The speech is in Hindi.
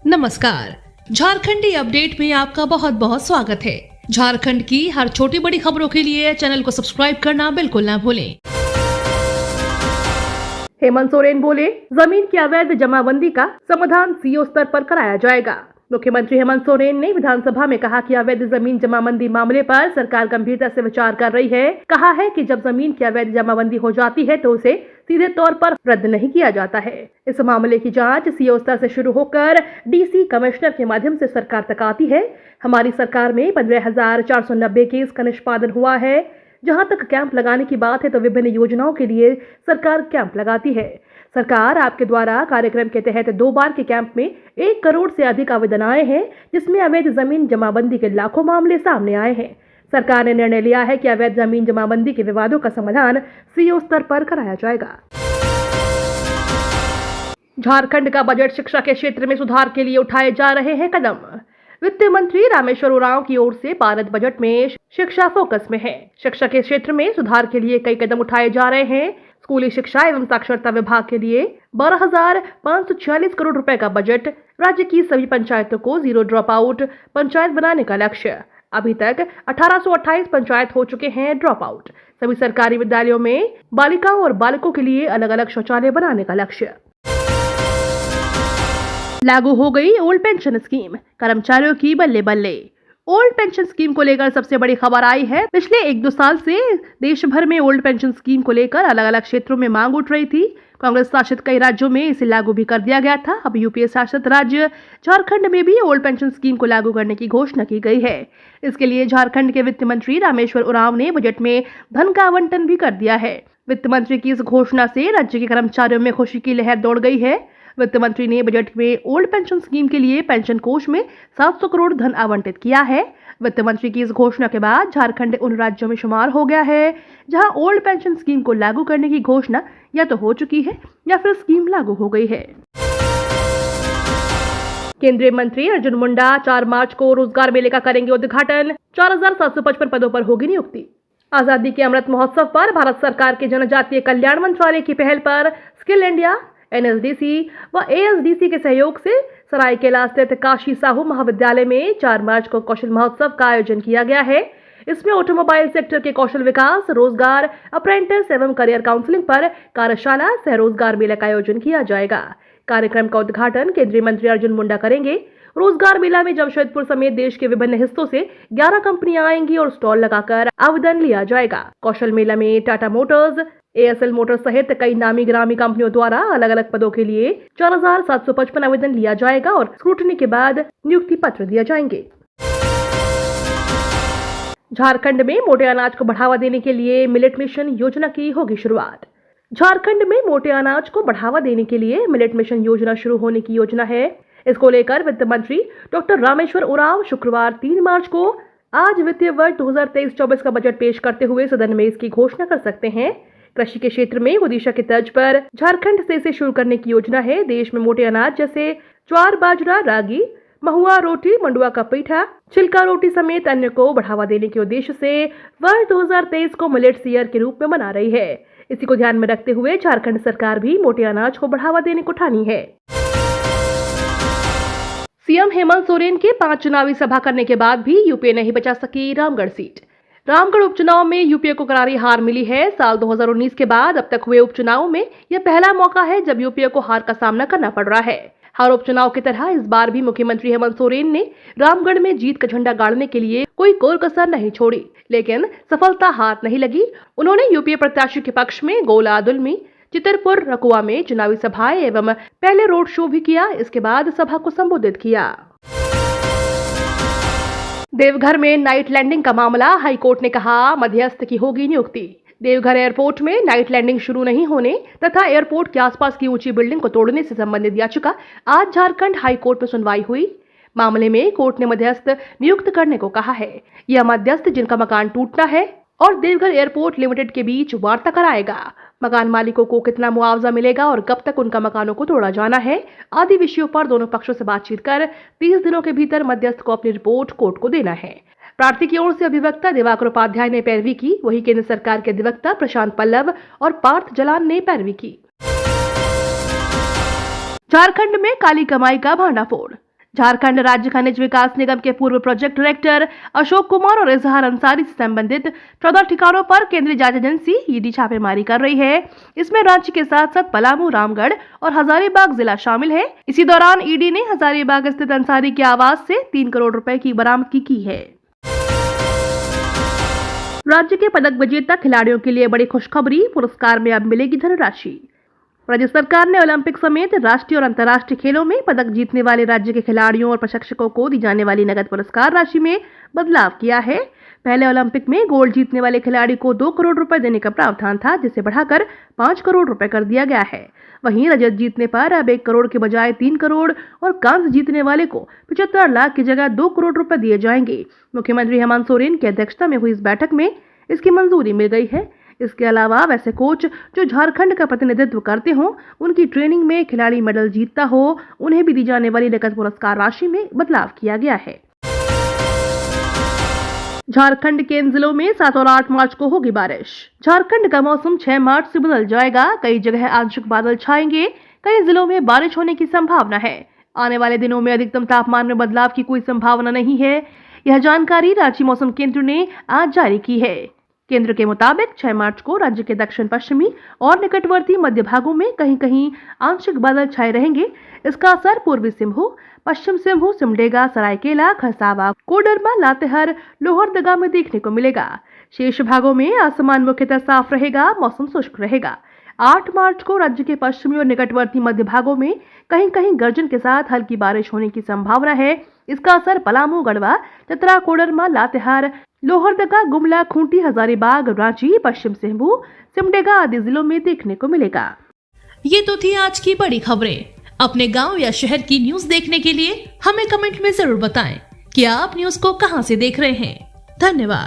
नमस्कार। झारखंडी अपडेट में आपका बहुत बहुत स्वागत है। झारखंड की हर छोटी बड़ी खबरों के लिए चैनल को सब्सक्राइब करना बिल्कुल ना भूलें। हेमंत सोरेन बोले, जमीन की अवैध जमाबंदी का समाधान सीओ स्तर पर कराया जाएगा। मुख्यमंत्री हेमंत सोरेन ने विधानसभा में कहा कि अवैध जमीन जमाबंदी मामले पर सरकार गंभीरता से विचार कर रही है। कहा है कि जब जमीन की अवैध जमाबंदी हो जाती है तो उसे सीधे तौर पर रद्द नहीं किया जाता है। इस मामले की जांच सीओ स्तर से शुरू होकर डीसी कमिश्नर के माध्यम से सरकार तक आती है। हमारी सरकार में 15,490 केस का निष्पादन हुआ है। जहां तक कैंप लगाने की बात है तो विभिन्न योजनाओं के लिए सरकार कैंप लगाती है। सरकार आपके द्वारा कार्यक्रम के तहत 2 बार के कैंप में 1 करोड़ से अधिक आवेदन आए हैं, जिसमें अवैध जमीन जमाबंदी के लाखों मामले सामने आए हैं। सरकार ने निर्णय लिया है कि अवैध जमीन जमाबंदी के विवादों का समाधान सीओ स्तर पर कराया जाएगा। झारखंड का बजट शिक्षा के क्षेत्र में सुधार के लिए उठाए जा रहे हैं कदम। वित्त मंत्री रामेश्वर उरांव की ओर से भारत बजट में शिक्षा फोकस में है। शिक्षा के क्षेत्र में सुधार के लिए कई कदम उठाए जा रहे हैं। स्कूली शिक्षा एवं साक्षरता विभाग के लिए 12,546 करोड़ रुपए का बजट। राज्य की सभी पंचायतों को जीरो ड्रॉप आउट पंचायत बनाने का लक्ष्य। अभी तक 1828 पंचायत हो चुके हैं ड्रॉप आउट। सभी सरकारी विद्यालयों में बालिकाओं और बालकों के लिए अलग अलग शौचालय बनाने का लक्ष्य। लागू हो गई ओल्ड पेंशन स्कीम, कर्मचारियों की बल्ले बल्ले। ओल्ड पेंशन स्कीम को लेकर सबसे बड़ी खबर आई है। पिछले 1-2 साल से देश भर में ओल्ड पेंशन स्कीम को लेकर अलग अलग क्षेत्रों में मांग उठ रही थी। कांग्रेस शासित कई राज्यों में इसे लागू भी कर दिया गया था। अब यूपीए शासित राज्य झारखंड में भी ओल्ड पेंशन स्कीम को लागू करने की घोषणा की गई है। इसके लिए झारखंड के वित्त मंत्री रामेश्वर उरांव ने बजट में धन का आवंटन भी कर दिया है। वित्त मंत्री की इस घोषणा से राज्य के कर्मचारियों में खुशी की लहर दौड़ गई है। वित्त मंत्री ने बजट में ओल्ड पेंशन स्कीम के लिए पेंशन कोष में 700 करोड़ धन आवंटित किया है। वित्त मंत्री की इस घोषणा के बाद झारखंड उन राज्यों में शुमार हो गया है जहां ओल्ड पेंशन स्कीम को लागू करने की घोषणा या तो हो चुकी है या फिर स्कीम लागू हो गई है। केंद्रीय मंत्री अर्जुन मुंडा 4 मार्च को रोजगार मेले का करेंगे उद्घाटन। 4,755 पदों पर होगी नियुक्ति। आजादी के अमृत महोत्सव पर भारत सरकार के जनजातीय कल्याण मंत्रालय की पहल पर स्किल इंडिया, एनएसडीसी व एएसडीसी के सहयोग से सरायकेला स्थित काशी साहू महाविद्यालय में 4 मार्च को कौशल महोत्सव का आयोजन किया गया है। इसमें ऑटोमोबाइल सेक्टर के कौशल विकास, रोजगार, अप्रेंटिस एवं करियर काउंसलिंग पर कार्यशाला सह रोजगार मेला का आयोजन किया जाएगा। कार्यक्रम का उद्घाटन केंद्रीय मंत्री अर्जुन मुंडा करेंगे। रोजगार मेला में जमशेदपुर समेत देश के विभिन्न हिस्सों से 11 कंपनियां आएंगी और स्टॉल लगाकर आवेदन लिया जाएगा। कौशल मेला में टाटा मोटर्स, एएसएल मोटर्स सहित कई नामी ग्रामी कंपनियों द्वारा अलग अलग पदों के लिए 4,755 आवेदन लिया जाएगा और स्क्रूटनी के बाद नियुक्ति पत्र दिए जाएंगे। झारखंड में मोटे अनाज को बढ़ावा देने के लिए मिलेट मिशन योजना की होगी शुरुआत। झारखंड में मोटे अनाज को बढ़ावा देने के लिए मिलेट मिशन योजना शुरू होने की योजना है। इसको लेकर वित्त मंत्री डॉक्टर रामेश्वर उरांव शुक्रवार 3 मार्च को आज वित्तीय वर्ष 2023-24 का बजट पेश करते हुए सदन में इसकी घोषणा कर सकते हैं। कृषि के क्षेत्र में ओडिशा के तर्ज पर झारखंड से इसे शुरू करने की योजना है। देश में मोटे अनाज जैसे ज्वार, बाजरा, रागी, महुआ रोटी, मंडुआ का पीठा, छिलका रोटी समेत अन्य को बढ़ावा देने के उद्देश्य से वर्ष 2023 को मिलेट्स ईयर के रूप में मना रही है। इसी को ध्यान में रखते हुए झारखंड सरकार भी मोटे अनाज को बढ़ावा देने को ठानी है। सीएम हेमंत सोरेन के 5 चुनावी सभा करने के बाद भी यूपीए नहीं बचा सकी रामगढ़ सीट। रामगढ़ उपचुनाव में यूपीए को करारी हार मिली है। साल 2019 के बाद अब तक हुए उपचुनाव में यह पहला मौका है जब यूपीए को हार का सामना करना पड़ रहा है। हर उपचुनाव की तरह इस बार भी मुख्यमंत्री हेमंत सोरेन ने रामगढ़ में जीत का झंडा गाड़ने के लिए कोई कोर कसर नहीं छोड़ी, लेकिन सफलता हाथ नहीं लगी। उन्होंने यूपीए प्रत्याशी के पक्ष में गोला दुलमी, चितरपुर, रकुआ में चुनावी सभाएं एवं पहले रोड शो भी किया। इसके बाद सभा को संबोधित किया। देवघर में नाइट लैंडिंग का मामला, हाईकोर्ट ने कहा मध्यस्थ की होगी नियुक्ति। देवघर एयरपोर्ट में नाइट लैंडिंग शुरू नहीं होने तथा एयरपोर्ट के आसपास की ऊंची बिल्डिंग को तोड़ने से संबंधित याचिका आज झारखंड हाईकोर्ट में सुनवाई हुई। मामले में कोर्ट ने मध्यस्थ नियुक्त करने को कहा है। यह मध्यस्थ जिनका मकान टूटना है और देवघर एयरपोर्ट लिमिटेड के बीच वार्ता कराएगा। मकान मालिकों को कितना मुआवजा मिलेगा और कब तक उनका मकानों को तोड़ा जाना है आदि विषयों पर दोनों पक्षों से बातचीत कर 30 दिनों के भीतर मध्यस्थ को अपनी रिपोर्ट कोर्ट को देना है। प्रार्थी की ओर से अधिवक्ता दिवाकर उपाध्याय ने पैरवी की, वही केंद्र सरकार के अधिवक्ता प्रशांत पल्लव और पार्थ जलान ने पैरवी की। झारखंड में काली कमाई का भांडाफोड़। झारखंड राज्य खनिज विकास निगम के पूर्व प्रोजेक्ट डायरेक्टर अशोक कुमार और इजहार अंसारी से संबंधित 14 ठिकानों पर केंद्रीय जांच एजेंसी ईडी छापेमारी कर रही है। इसमें रांची के साथ साथ पलामू, रामगढ़ और हजारीबाग जिला शामिल है। इसी दौरान ईडी ने हजारीबाग स्थित अंसारी के आवास से 3 करोड़ रुपए की बरामदगी की है। राज्य के पदक विजेता खिलाड़ियों के लिए बड़ी खुशखबरी, पुरस्कार में अब मिलेगी धनराशि। राज्य सरकार ने ओलंपिक समेत राष्ट्रीय और अंतर्राष्ट्रीय खेलों में पदक जीतने वाले राज्य के खिलाड़ियों और प्रशिक्षकों को दी जाने वाली नगद पुरस्कार राशि में बदलाव किया है। पहले ओलंपिक में गोल्ड जीतने वाले खिलाड़ी को 2 करोड़ रुपए देने का प्रावधान था, जिसे बढ़ाकर 5 करोड़ रुपए कर दिया गया है। वहीं रजत जीतने पर अब 1 करोड़ के बजाय 3 करोड़ और कांस्य जीतने वाले को 75 लाख की जगह 2 करोड़ रुपए दिए जाएंगे। मुख्यमंत्री हेमंत सोरेन की अध्यक्षता में हुई इस बैठक में इसकी मंजूरी मिल गई है। इसके अलावा वैसे कोच जो झारखंड का प्रतिनिधित्व करते हों, उनकी ट्रेनिंग में खिलाड़ी मेडल जीतता हो, उन्हें भी दी जाने वाली नकद पुरस्कार राशि में बदलाव किया गया है। झारखंड के इन जिलों में 7 और 8 मार्च को होगी बारिश। झारखंड का मौसम 6 मार्च से बदल जाएगा। कई जगह आंशिक बादल छाएंगे, कई जिलों में बारिश होने की संभावना है। आने वाले दिनों में अधिकतम तापमान में बदलाव की कोई संभावना नहीं है। यह जानकारी रांची मौसम केंद्र ने आज जारी की है। केंद्र के मुताबिक 6 मार्च को राज्य के दक्षिण पश्चिमी और निकटवर्ती मध्य भागों में कहीं कहीं आंशिक बादल छाए रहेंगे। इसका असर पूर्वी सिंहभूम, पश्चिम सिंहभूम, सिमडेगा, सरायकेला, खरसावा, कोडरमा, लातेहार, लोहरदगा में देखने को मिलेगा। शेष भागों में आसमान मुख्यतः साफ रहेगा, मौसम शुष्क रहेगा। 8 मार्च को राज्य के पश्चिमी और निकटवर्ती मध्य भागों में कहीं कहीं गर्जन के साथ हल्की बारिश होने की संभावना है। इसका असर पलामू, गढ़वा, चतरा, कोडरमा, लातेहार, लोहरदगा, गुमला, खूंटी, हजारीबाग, रांची, पश्चिम सिंहभूम, सिमडेगा आदि जिलों में देखने को मिलेगा। ये तो थी आज की बड़ी खबरें। अपने गांव या शहर की न्यूज देखने के लिए हमें कमेंट में जरूर बताएं कि आप न्यूज को कहां से देख रहे हैं। धन्यवाद।